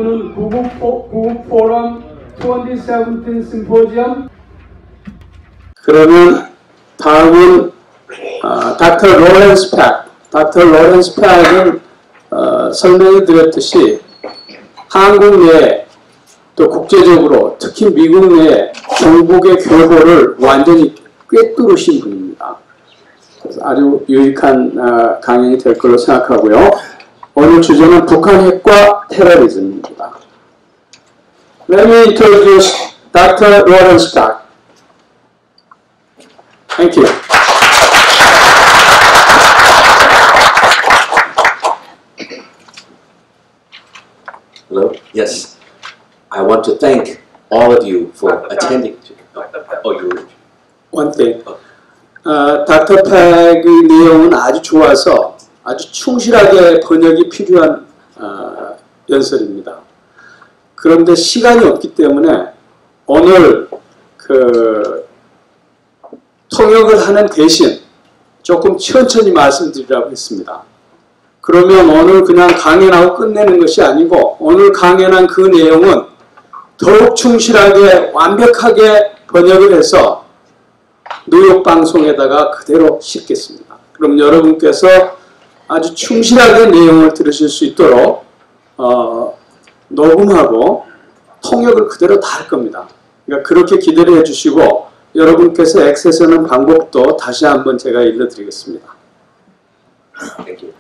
여러분은 구국포럼 2017 심포지엄. 그러면 다음은 닥터 로렌스펙은 설명해 드렸듯이 한국 내에 또 국제적으로 특히 미국 내에 경북의 교보를 완전히 꿰뚫으신 분입니다. 그래서 아주 유익한 강연이 될 걸로 생각하고요. 오늘 주제는 북한 핵과 테러리즘입니다. Let me introduce Dr. Lorenspek. Thank you. Hello? Yes. I want to thank all of you for attending. Oh, you're One thing. 닥터 팩의 내용은 아주 좋아서 아주 충실하게 번역이 필요한 연설입니다. 그런데 시간이 없기 때문에 오늘 통역을 하는 대신 조금 천천히 말씀드리라고 했습니다. 그러면 오늘 그냥 강연하고 끝내는 것이 아니고 오늘 강연한 그 내용은 더욱 충실하게 완벽하게 번역을 해서 뉴욕 방송에다가 그대로 싣겠습니다. 그럼 여러분께서 아주 충실하게 내용을 들으실 수 있도록 녹음하고 통역을 그대로 다 할 겁니다. 그러니까 그렇게 기대를 해주시고 여러분께서 액세스하는 방법도 다시 한번 제가 일러드리겠습니다. Thank you.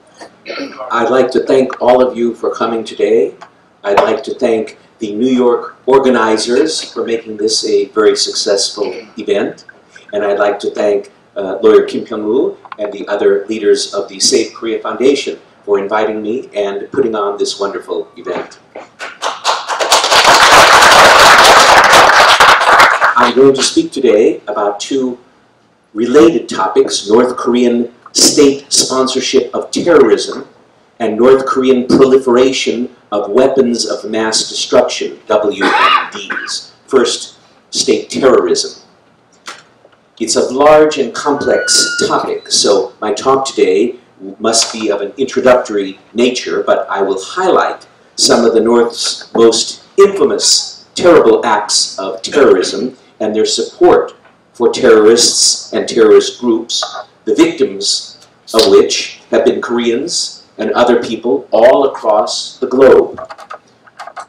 I'd like to thank all of you for coming today. I'd like to thank the New York organizers for making this a very successful event. And I'd like to thank lawyer Kim Pyong-woo and the other leaders of the Save Korea Foundation for inviting me and putting on this wonderful event. I'm going to speak today about two related topics: North Korean state sponsorship of terrorism and North Korean proliferation of weapons of mass destruction, WMDs. First, state terrorism. It's a large and complex topic, so my talk today must be of an introductory nature, but I will highlight some of the North's most infamous, terrible acts of terrorism and their support for terrorists and terrorist groups, the victims of which have been Koreans and other people all across the globe.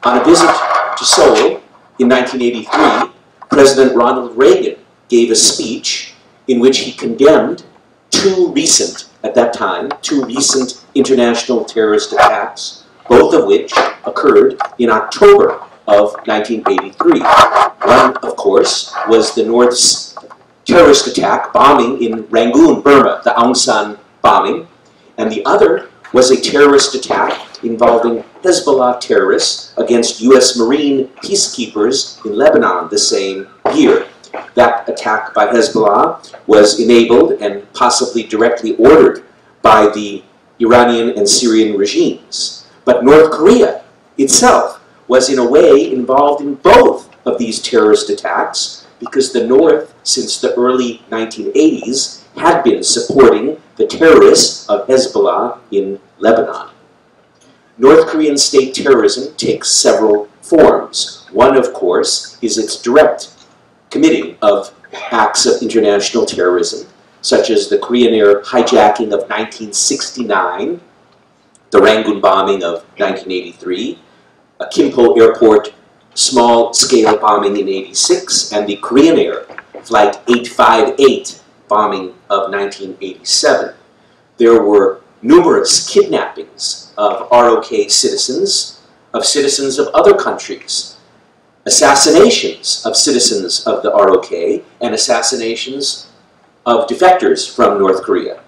On a visit to Seoul in 1983, President Ronald Reagan gave a speech in which he condemned two recent international terrorist attacks, both of which occurred in October of 1983. One, of course, was the North's terrorist attack bombing in Rangoon, Burma, the Aung San bombing, and the other was a terrorist attack involving Hezbollah terrorists against U.S. Marine peacekeepers in Lebanon the same year. That attack by Hezbollah was enabled and possibly directly ordered by the Iranian and Syrian regimes. But North Korea itself was in a way involved in both of these terrorist attacks because the North, since the early 1980s, had been supporting the terrorists of Hezbollah in Lebanon. North Korean state terrorism takes several forms. One, of course, is its direct committing of acts of international terrorism, such as the Korean Air hijacking of 1969, the Rangoon bombing of 1983, a Kimpo Airport small-scale bombing in 86, and the Korean Air Flight 858 bombing of 1987. There were numerous kidnappings of ROK citizens, of citizens of other countries, assassinations of citizens of the ROK, and assassinations of defectors from North Korea.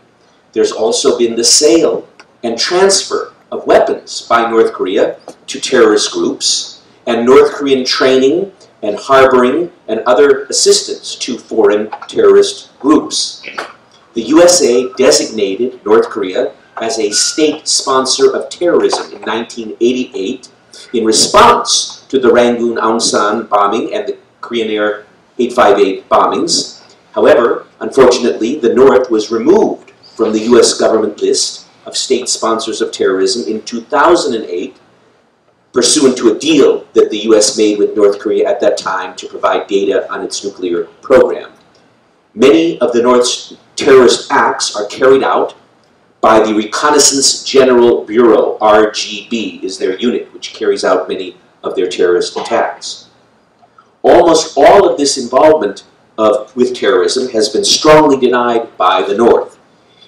There's also been the sale and transfer of weapons by North Korea to terrorist groups, and North Korean training and harboring and other assistance to foreign terrorist groups. The USA designated North Korea as a state sponsor of terrorism in 1988 in response to the Rangoon Aung San bombing and the Korean Air 858 bombings. However, unfortunately, the North was removed from the US government list of state sponsors of terrorism in 2008 pursuant to a deal that the US made with North Korea at that time to provide data on its nuclear program. Many of the North's terrorist acts are carried out by the Reconnaissance General Bureau, RGB is their unit, which carries out many of their terrorist attacks. Almost all of this involvement with terrorism has been strongly denied by the North.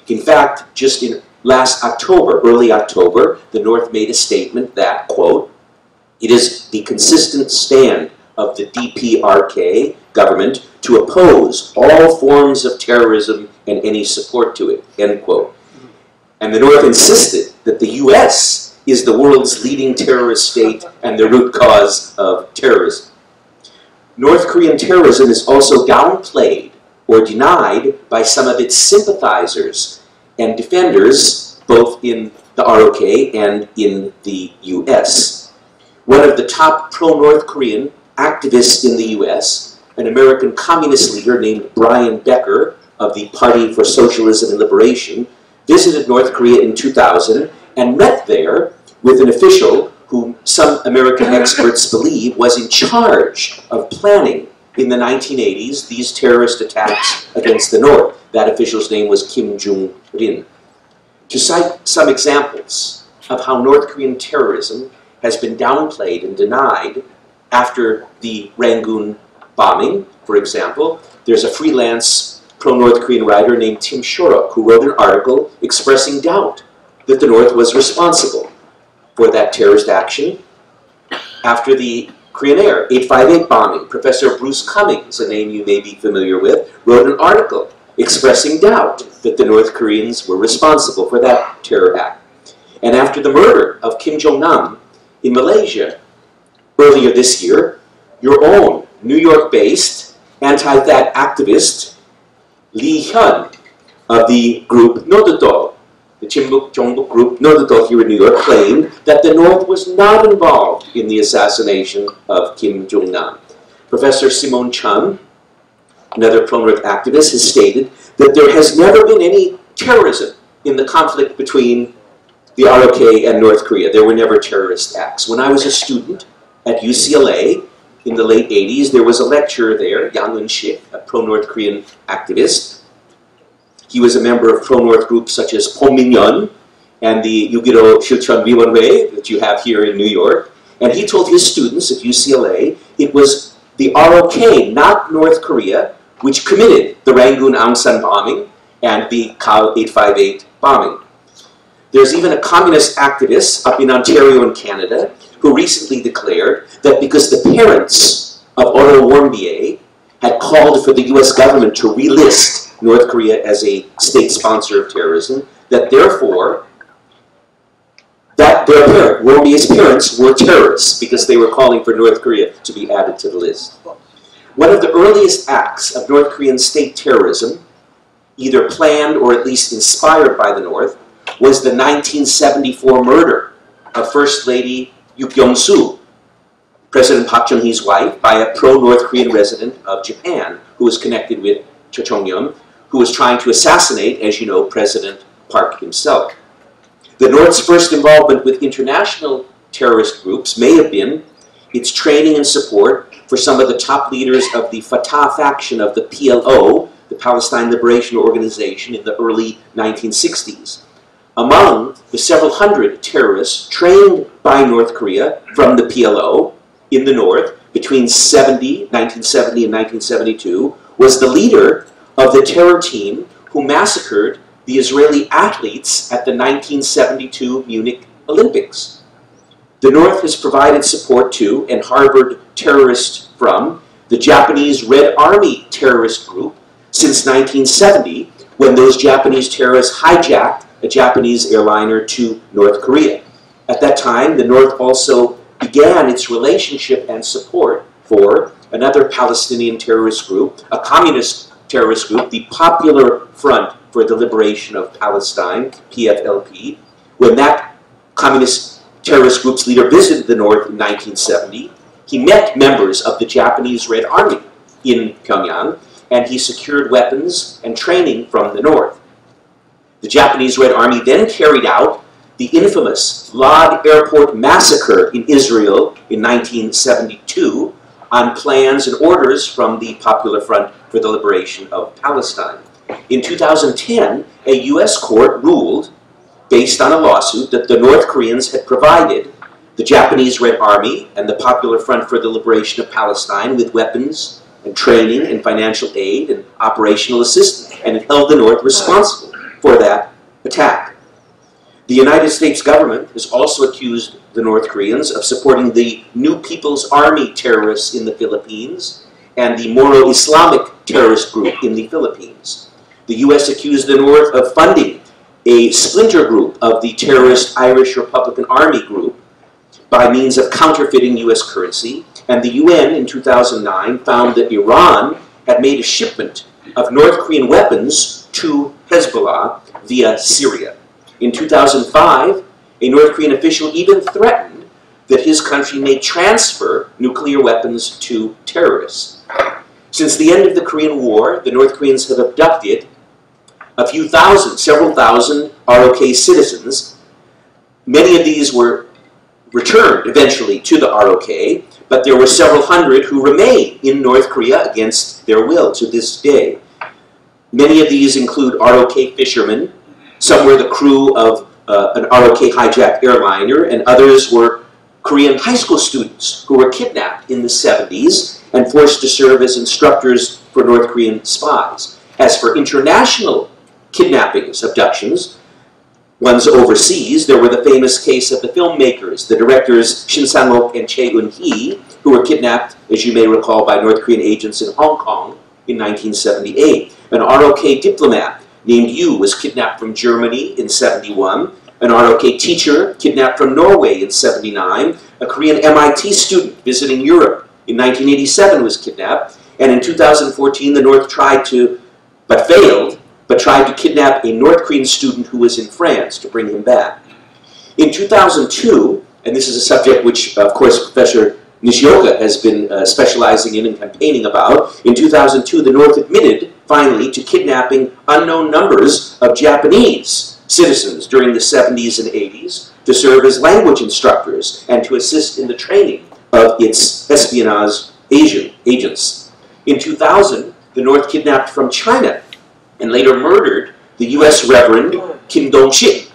In fact, just in last October, early October, the North made a statement that, quote, "It is the consistent stand of the DPRK government to oppose all forms of terrorism and any support to it," end quote. And the North insisted that the US is the world's leading terrorist state and the root cause of terrorism. North Korean terrorism is also downplayed or denied by some of its sympathizers and defenders, both in the ROK and in the US. One of the top pro-North Korean activists in the US, an American communist leader named Brian Becker of the Party for Socialism and Liberation, visited North Korea in 2000 and met there with an official whom some American experts believe was in charge of planning in the 1980s these terrorist attacks against the North. That official's name was Kim Jong-rin. To cite some examples of how North Korean terrorism has been downplayed and denied after the Rangoon bombing, for example, there's a freelance pro-North Korean writer named Tim Shorrock who wrote an article expressing doubt that the North was responsible for that terrorist action after the Korean Air 858 bombing. Professor Bruce Cummings, a name you may be familiar with, wrote an article expressing doubt that the North Koreans were responsible for that terror act. And after the murder of Kim Jong-nam in Malaysia earlier this year, your own New York-based anti-that activist Lee Hyun of the group Nododo, the Jongbuk group Nododo here in New York, claimed that the North was not involved in the assassination of Kim Jong-nam. Professor Simone Chun, another pro-North activist, has stated that there has never been any terrorism in the conflict between the ROK and North Korea. There were never terrorist acts. When I was a student at UCLA in the late 80s, there was a lecturer there, Yang Eun-shik, a pro-North Korean activist. He was a member of pro-North groups such as Pominyeon and the Yugiro Shilcheon Wiwonwe that you have here in New York. And he told his students at UCLA it was the ROK, not North Korea, which committed the Rangoon Aung San bombing and the KAL 858 bombing. There's even a communist activist up in Ontario in Canada who recently declared that because the parents of Otto Warmbier had called for the US government to relist North Korea as a state sponsor of terrorism, that therefore that their parent, Warmbier's parents, were terrorists because they were calling for North Korea to be added to the list. One of the earliest acts of North Korean state terrorism, either planned or at least inspired by the North, was the 1974 murder of First Lady Yu Kyung-soo, President Park Chung-hee's wife, by a pro-North Korean resident of Japan who was connected with Cho Chung-yeon, who was trying to assassinate, as you know, President Park himself. The North's first involvement with international terrorist groups may have been its training and support for some of the top leaders of the Fatah faction of the PLO, the Palestine Liberation Organization, in the early 1960s. Among the several hundred terrorists trained by North Korea from the PLO in the North between 1970 and 1972 was the leader of the terror team who massacred the Israeli athletes at the 1972 Munich Olympics. The North has provided support to and harbored terrorists from the Japanese Red Army terrorist group since 1970, when those Japanese terrorists hijacked a Japanese airliner to North Korea. At that time, the North also began its relationship and support for another Palestinian terrorist group, a communist terrorist group, the Popular Front for the Liberation of Palestine, PFLP. When that communist terrorist group's leader visited the North in 1970, he met members of the Japanese Red Army in Pyongyang, and he secured weapons and training from the North. The Japanese Red Army then carried out the infamous Lod Airport massacre in Israel in 1972 on plans and orders from the Popular Front for the Liberation of Palestine. In 2010, a U.S. court ruled, based on a lawsuit, that the North Koreans had provided the Japanese Red Army and the Popular Front for the Liberation of Palestine with weapons and training and financial aid and operational assistance, and it held the North responsible for that attack. The United States government has also accused the North Koreans of supporting the New People's Army terrorists in the Philippines and the Moro Islamic terrorist group in the Philippines. The U.S. accused the North of funding a splinter group of the terrorist Irish Republican Army group by means of counterfeiting U.S. currency, and the UN in 2009 found that Iran had made a shipment of North Korean weapons to Hezbollah via Syria. In 2005, a North Korean official even threatened that his country may transfer nuclear weapons to terrorists. Since the end of the Korean War, the North Koreans have abducted a few thousand, several thousand ROK citizens. Many of these were returned eventually to the ROK, but there were several hundred who remain in North Korea against their will to this day. Many of these include ROK fishermen. Some were the crew of an ROK hijacked airliner, and others were Korean high school students who were kidnapped in the 70s and forced to serve as instructors for North Korean spies. As for international kidnappings, abductions, ones overseas, there were the famous case of the filmmakers, the directors Shin Sang-wook and Chae Eun-hee, who were kidnapped, as you may recall, by North Korean agents in Hong Kong in 1978. An ROK diplomat named Yu was kidnapped from Germany in 71. An ROK teacher kidnapped from Norway in 79. A Korean MIT student visiting Europe in 1987 was kidnapped. And in 2014, the North tried to, but failed, but tried to kidnap a North Korean student who was in France to bring him back. In 2002, and this is a subject which, of course, Professor Nishioka has been specializing in and campaigning about, in 2002, the North admitted, finally, to kidnapping unknown numbers of Japanese citizens during the 70s and 80s to serve as language instructors and to assist in the training of its espionage agents. In 2000, the North kidnapped from China and later murdered the U.S. Reverend Kim Dong-shik.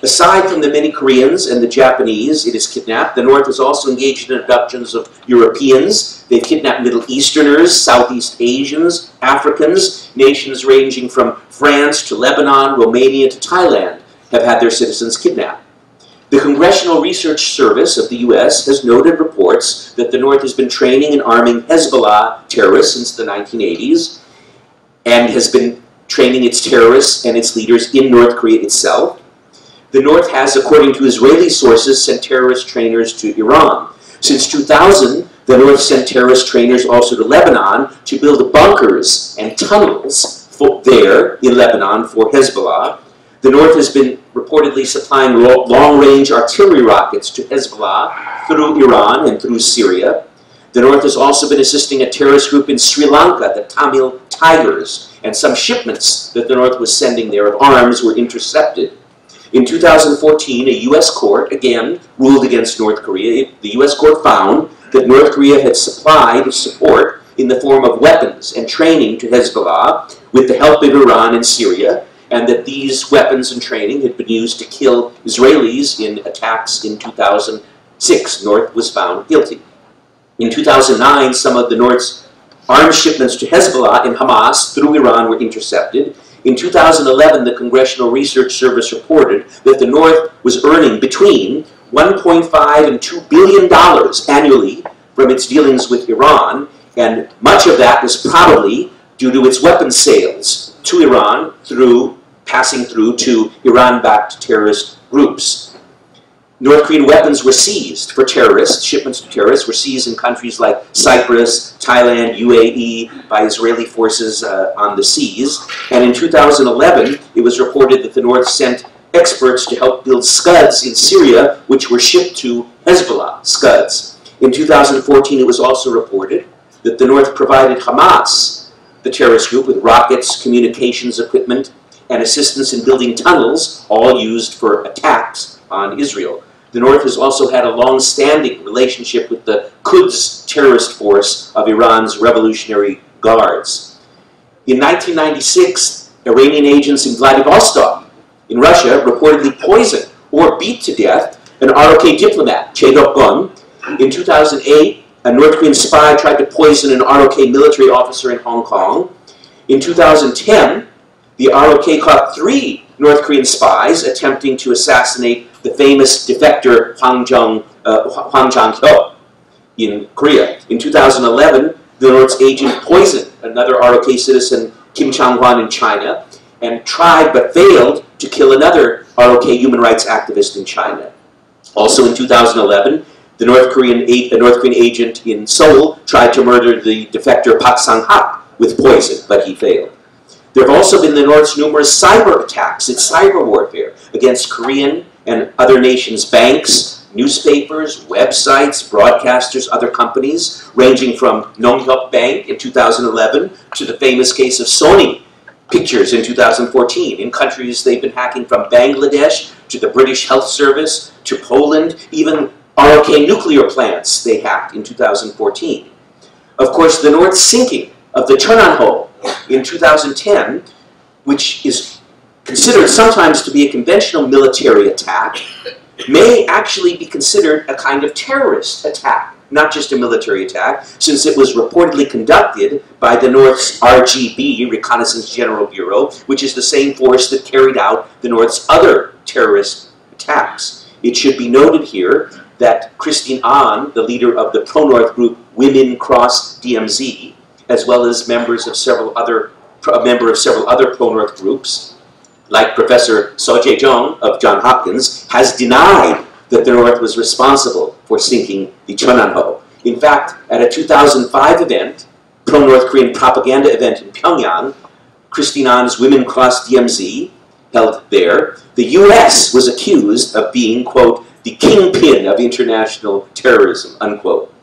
Aside from the many Koreans and the Japanese it has kidnapped, the North has also engaged in abductions of Europeans. They've kidnapped Middle Easterners, Southeast Asians, Africans. Nations ranging from France to Lebanon, Romania to Thailand have had their citizens kidnapped. The Congressional Research Service of the U.S. has noted reports that the North has been training and arming Hezbollah terrorists since the 1980s and has been training its terrorists and its leaders in North Korea itself. The North has, according to Israeli sources, sent terrorist trainers to Iran. Since 2000, the North sent terrorist trainers also to Lebanon to build bunkers and tunnels there in Lebanon for Hezbollah. The North has been reportedly supplying long-range artillery rockets to Hezbollah through Iran and through Syria. The North has also been assisting a terrorist group in Sri Lanka, the Tamil Tigers, and some shipments that the North was sending there of arms were intercepted. In 2014, a U.S. court, again, ruled against North Korea. The U.S. court found that North Korea had supplied support in the form of weapons and training to Hezbollah with the help of Iran and Syria, and that these weapons and training had been used to kill Israelis in attacks in 2006. North was found guilty. In 2009, some of the North's arms shipments to Hezbollah and Hamas through Iran were intercepted. In 2011, the Congressional Research Service reported that the North was earning between $1.5 and $2 billion annually from its dealings with Iran, and much of that was probably due to its weapons sales to Iran passing through to Iran-backed terrorist groups. North Korean weapons were seized for terrorists. Shipments to terrorists were seized in countries like Cyprus, Thailand, UAE by Israeli forces on the seas. And in 2011, it was reported that the North sent experts to help build Scuds in Syria, which were shipped to Hezbollah, Scuds. In 2014, it was also reported that the North provided Hamas, the terrorist group, with rockets, communications equipment, and assistance in building tunnels, all used for attacks on Israel. The North has also had a long-standing relationship with the Quds terrorist force of Iran's Revolutionary Guards. In 1996, Iranian agents in Vladivostok, in Russia, reportedly poisoned or beat to death an ROK diplomat, Che Dok-gun. In 2008, a North Korean spy tried to poison an ROK military officer in Hong Kong. In 2010, the ROK caught 3 North Korean spies attempting to assassinate the famous defector Hwang Jang-hyo in Korea. In 2011, the North's agent poisoned another ROK citizen, Kim Chang-hwan, in China, and tried but failed to kill another ROK human rights activist in China. Also in 2011, a North Korean agent in Seoul tried to murder the defector Park Sang-hak with poison, but he failed. There have also been the North's numerous cyber attacks, its cyber warfare against Korean and other nations' banks, newspapers, websites, broadcasters, other companies, ranging from Nonghyuk Bank in 2011 to the famous case of Sony Pictures in 2014. In countries they've been hacking from Bangladesh to the British Health Service to Poland, even ROK nuclear plants they hacked in 2014. Of course, the North's sinking of the Cheonanho in 2010, which is considered sometimes to be a conventional military attack, may actually be considered a kind of terrorist attack, not just a military attack, since it was reportedly conducted by the North's RGB, Reconnaissance General Bureau, which is the same force that carried out the North's other terrorist attacks. It should be noted here that Christine Ahn, the leader of the pro-North group Women Cross DMZ, as well as members of several other pro-North groups, like Professor So Jae-jung of Johns Hopkins, has denied that the North was responsible for sinking the Cheonanho. In fact, at a 2005 event, pro-North Korean propaganda event in Pyongyang, Christine Ahn's Women Cross DMZ, held there, the U.S. was accused of being, quote, the kingpin of international terrorism, unquote.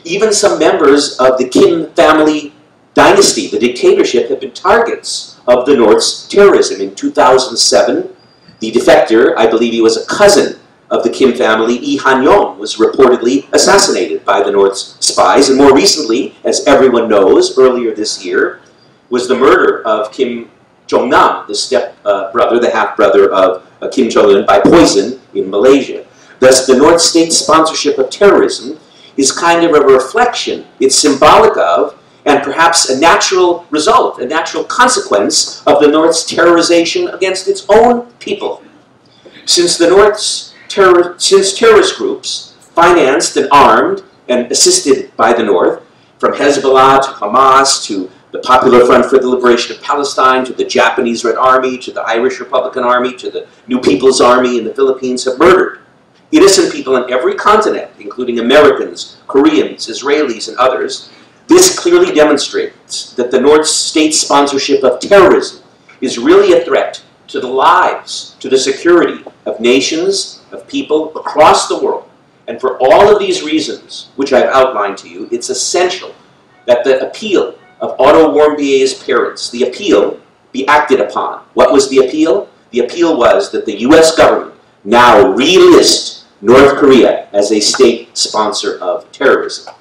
Even some members of the Kim family dynasty, the dictatorship, have been targets of the North's terrorism. In 2007, the defector, I believe he was a cousin of the Kim family, Lee Han-yong, was reportedly assassinated by the North's spies. And more recently, as everyone knows, earlier this year, was the murder of Kim Jong-nam, the step-brother, the half-brother of Kim Jong-un, by poison in Malaysia. Thus, the North's state sponsorship of terrorism is kind of a reflection, it's symbolic of, and perhaps a natural result, a natural consequence of the North's terrorization against its own people. Since terrorist groups, financed and armed and assisted by the North, from Hezbollah to Hamas to the Popular Front for the Liberation of Palestine, to the Japanese Red Army, to the Irish Republican Army, to the New People's Army in the Philippines, have murdered innocent people on every continent, including Americans, Koreans, Israelis, and others. This clearly demonstrates that the North's state sponsorship of terrorism is really a threat to the lives, to the security of nations, of people across the world. And for all of these reasons, which I've outlined to you, it's essential that the appeal of Otto Warmbier's parents, the appeal, be acted upon. What was the appeal? The appeal was that the U.S. government now relist North Korea as a state sponsor of terrorism.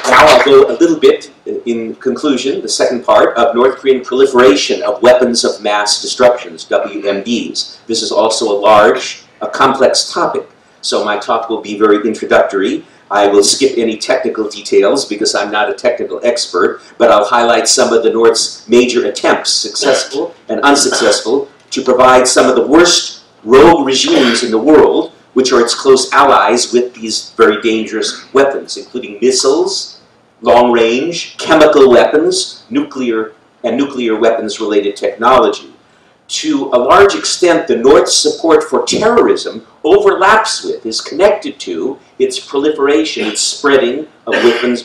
Now I'll go a little bit, in conclusion, the second part of North Korean proliferation of weapons of mass destructions, WMDs. This is also a complex topic, so my talk will be very introductory. I will skip any technical details because I'm not a technical expert, but I'll highlight some of the North's major attempts, successful and unsuccessful, to provide some of the worst rogue regimes in the world, which are its close allies with these very dangerous weapons, including missiles, long-range, chemical weapons, nuclear weapons-related technology. To a large extent, the North's support for terrorism overlaps with, is connected to, its proliferation, its spreading of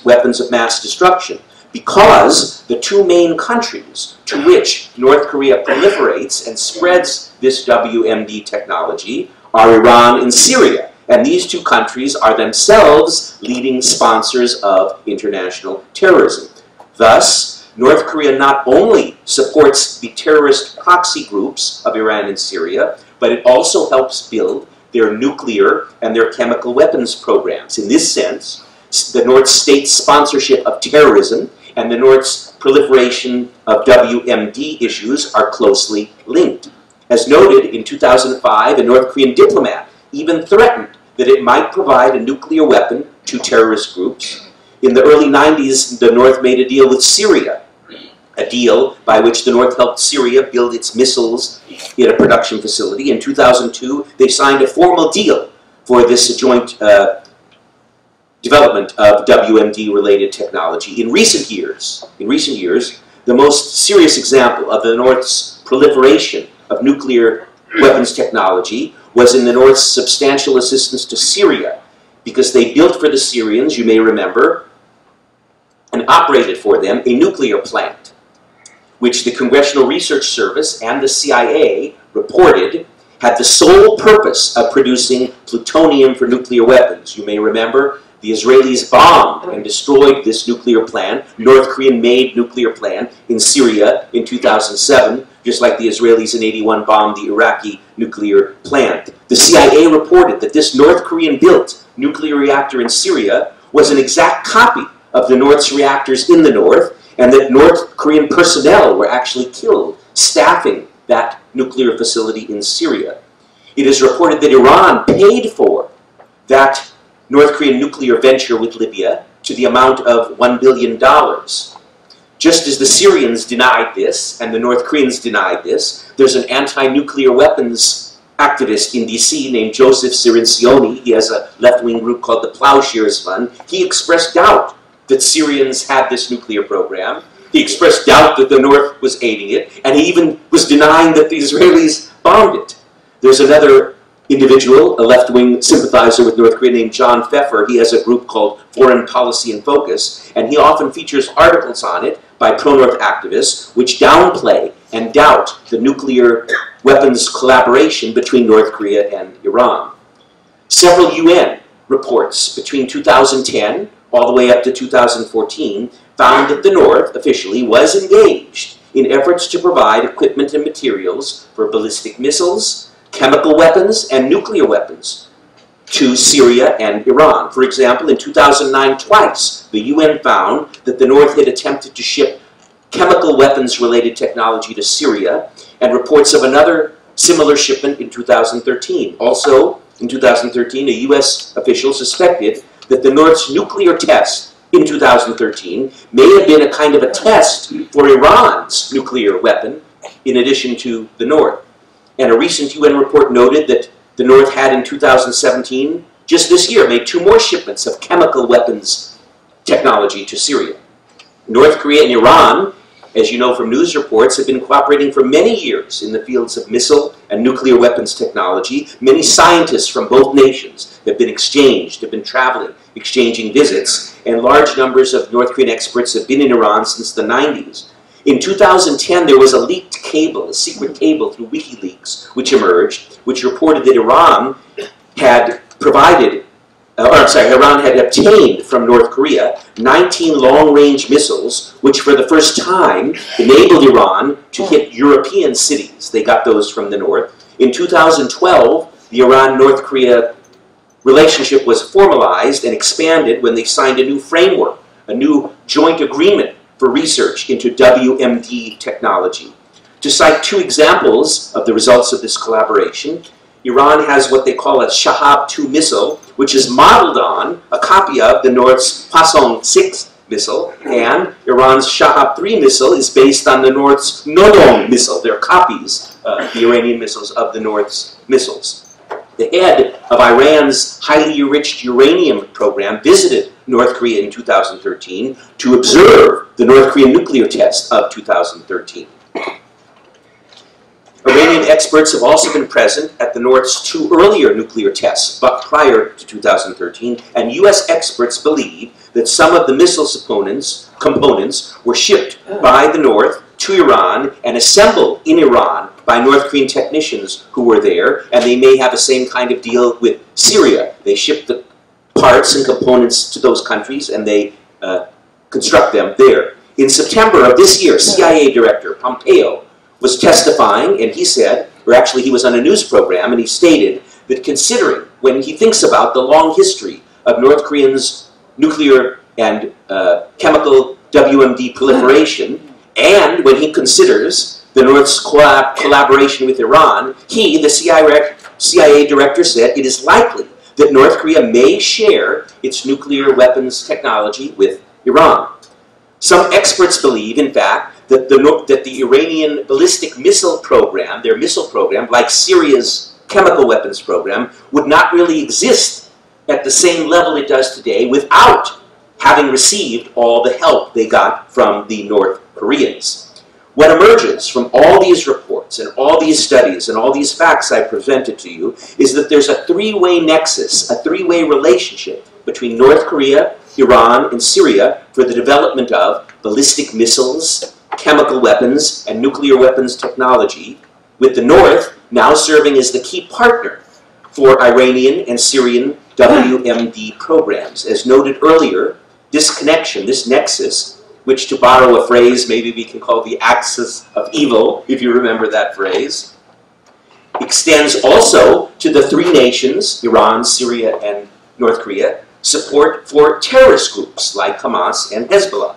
weapons of mass destruction. Because the two main countries to which North Korea proliferates and spreads this WMD technology are Iran and Syria. And these two countries are themselves leading sponsors of international terrorism. Thus, North Korea not only supports the terrorist proxy groups of Iran and Syria, but it also helps build their nuclear and their chemical weapons programs. In this sense, the North's state sponsorship of terrorism and the North's proliferation of WMD issues are closely linked. As noted, in 2005, a North Korean diplomat even threatened that it might provide a nuclear weapon to terrorist groups. In the early 90s, the North made a deal with Syria, a deal by which the North helped Syria build its missiles in a production facility. In 2002, they signed a formal deal for this joint development of WMD-related technology. In recent years, the most serious example of the North's proliferation of nuclear weapons technology was in the North's substantial assistance to Syria, because they built for the Syrians, you may remember, and operated for them a nuclear plant, which the Congressional Research Service and the CIA reported had the sole purpose of producing plutonium for nuclear weapons. You may remember the Israelis bombed and destroyed this nuclear plant, North Korean-made nuclear plant in Syria in 2007, just like the Israelis in '81 bombed the Iraqi nuclear plant. The CIA reported that this North Korean-built nuclear reactor in Syria was an exact copy of the North's reactors in the North, and that North Korean personnel were actually killed staffing that nuclear facility in Syria. It is reported that Iran paid for that North Korean nuclear venture with Libya to the amount of $1 billion. Just as the Syrians denied this, and the North Koreans denied this, there's an anti-nuclear weapons activist in DC named Joseph Cirincione. He has a left-wing group called the Plowshares Fund. He expressed doubt that Syrians had this nuclear program. He expressed doubt that the North was aiding it, and he even was denying that the Israelis bombed it. There's another individual, a left-wing sympathizer with North Korea named John Pfeffer. He has a group called Foreign Policy in Focus, and he often features articles on it by pro-North activists which downplay and doubt the nuclear weapons collaboration between North Korea and Iran. Several UN reports between 2010 all the way up to 2014 found that the North officially was engaged in efforts to provide equipment and materials for ballistic missiles, chemical weapons, and nuclear weapons to Syria and Iran. For example, in 2009 twice, the UN found that the North had attempted to ship chemical weapons-related technology to Syria, and reports of another similar shipment in 2013. Also, in 2013, a US official suspected that the North's nuclear test in 2013 may have been a kind of a test for Iran's nuclear weapon in addition to the North. And a recent UN report noted that the North had in 2017, just this year, made 2 more shipments of chemical weapons technology to Syria. North Korea and Iran, as you know from news reports, have been cooperating for many years in the fields of missile and nuclear weapons technology. Many scientists from both nations have been exchanged, have been traveling, exchanging visits, and large numbers of North Korean experts have been in Iran since the 90s. In 2010, there was a leaked cable, a secret cable through WikiLeaks, which emerged, which reported that Iran had Iran had obtained from North Korea 19 long-range missiles, which for the first time enabled Iran to hit European cities. They got those from the North. In 2012, the Iran-North Korea relationship was formalized and expanded when they signed a new framework, a new joint agreement for research into WMD technology. To cite 2 examples of the results of this collaboration, Iran has what they call a Shahab-2 missile, which is modeled on a copy of the North's Hwasong-6 missile, and Iran's Shahab-3 missile is based on the North's Nodong missile. They're copies, the Iranian missiles, of the North's missiles. The head of Iran's highly enriched uranium program visited North Korea in 2013 to observe the North Korean nuclear test of 2013. Iranian experts have also been present at the North's 2 earlier nuclear tests, but prior to 2013, and US experts believe that some of the missile components were shipped by the North to Iran and assembled in Iran by North Korean technicians who were there, and they may have the same kind of deal with Syria. They ship the parts and components to those countries and they construct them there. In September of this year, CIA Director Pompeo was testifying, and he said, or actually he was on a news program, and he stated that considering, when he thinks about the long history of North Koreans' nuclear and chemical WMD proliferation, and when he considers the North's collaboration with Iran, he, the CIA director, said it is likely that North Korea may share its nuclear weapons technology with Iran. Some experts believe, in fact, that the Iranian ballistic missile program, their missile program, like Syria's chemical weapons program, would not really exist at the same level it does today without having received all the help they got from the North Koreans. What emerges from all these reports and all these studies and all these facts I presented to you is that there's a three-way nexus, a three-way relationship between North Korea, Iran, and Syria for the development of ballistic missiles, chemical weapons, and nuclear weapons technology, with the North now serving as the key partner for Iranian and Syrian WMD programs. As noted earlier, this connection, this nexus, which, to borrow a phrase maybe we can call the axis of evil, if you remember that phrase, extends also to the three nations, Iran, Syria, and North Korea, support for terrorist groups like Hamas and Hezbollah.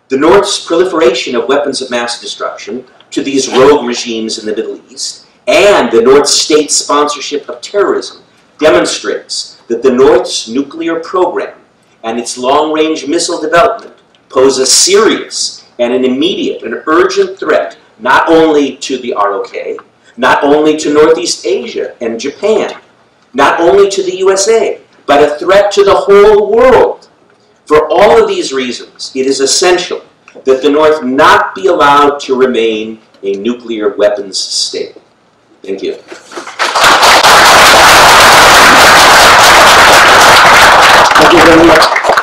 The North's proliferation of weapons of mass destruction to these rogue regimes in the Middle East, and the North's state sponsorship of terrorism demonstrates that the North's nuclear program and its long-range missile development pose a serious and an immediate and urgent threat not only to the ROK, not only to Northeast Asia and Japan, not only to the USA, but a threat to the whole world. For all of these reasons, it is essential that the North not be allowed to remain a nuclear weapons state. Thank you. Thank you very much.